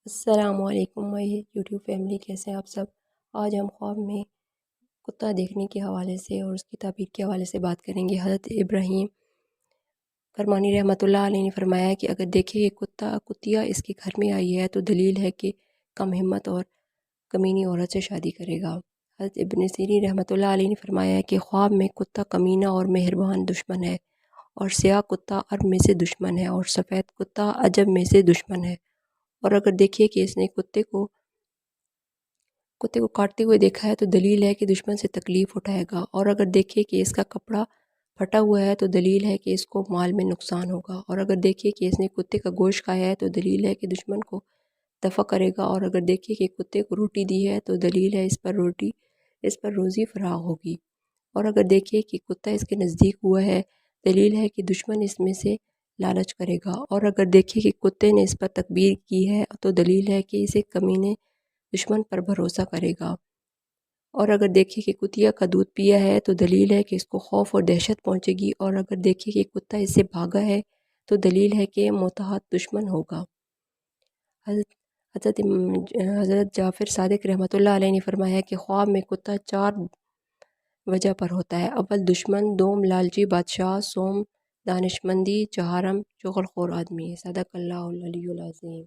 السلام علیکم مائی YouTube family, کیسے ہیں آپ سب؟ آج ہم خواب میں کتا دیکھنے کے حوالے سے اور اس کی تعبیر کے حوالے سے بات کریں گے۔ حضرت ابراہیم فرمانی رحمۃ اللہ علیہ نے فرمایا کہ اگر دیکھے کہ کتیا اس کے گھر میں آئی ہے تو دلیل ہے کہ کم ہمت اور کمینی عورت سے شادی کرے گا۔ حضرت ابن سیرین رحمۃ اللہ علیہ نے فرمایا کہ خواب میں کتا کمینہ اور مہربان دشمن ہے، اور سیاہ کتا عرب میں سے دشمن ہے، اور سفید کتا عجب میں سے دشمن ہے۔ اور اگر دیکھیے کہ اس نے کتے کو کاٹتے ہوئے دیکھا ہے تو دلیل ہے کہ دشمن سے تکلیف اٹھائے گا، اور اگر دیکھے کہ اس کا کپڑا پھٹا ہوا ہے تو دلیل ہے کہ اس کو مال میں نقصان ہوگا، اور اگر دیکھے کہ اس نے کتے کا گوشت کھایا ہے تو دلیل ہے کہ دشمن کو دفع کرے گا، اور اگر دیکھے کہ کتے کو روٹی دی ہے تو دلیل ہے اس پر روزی فراخ ہوگی، اور اگر دیکھے کہ کتا اس کے نزدیک ہوا ہے دلیل ہے کہ دشمن اس میں سے لالچ کرے گا، اور اگر دیکھے کہ کتے نے اس پر تکبیر کی ہے تو دلیل ہے کہ اسے کمینے دشمن پر بھروسہ کرے گا، اور اگر دیکھے کہ کتیا کا دودھ پیا ہے تو دلیل ہے کہ اس کو خوف اور دہشت پہنچے گی، اور اگر دیکھے کہ کتا اس سے بھاگا ہے تو دلیل ہے کہ متحد دشمن ہوگا۔ حضرت جعفر صادق رحمۃ اللہ علیہ نے فرمایا کہ خواب میں کتا 4 وجہ پر ہوتا ہے: اول دشمن، دوم لالچی بادشاہ، سوم دانشمندی، چہارم چغل خور آدمی۔ صدق اللہ العلی العظیم۔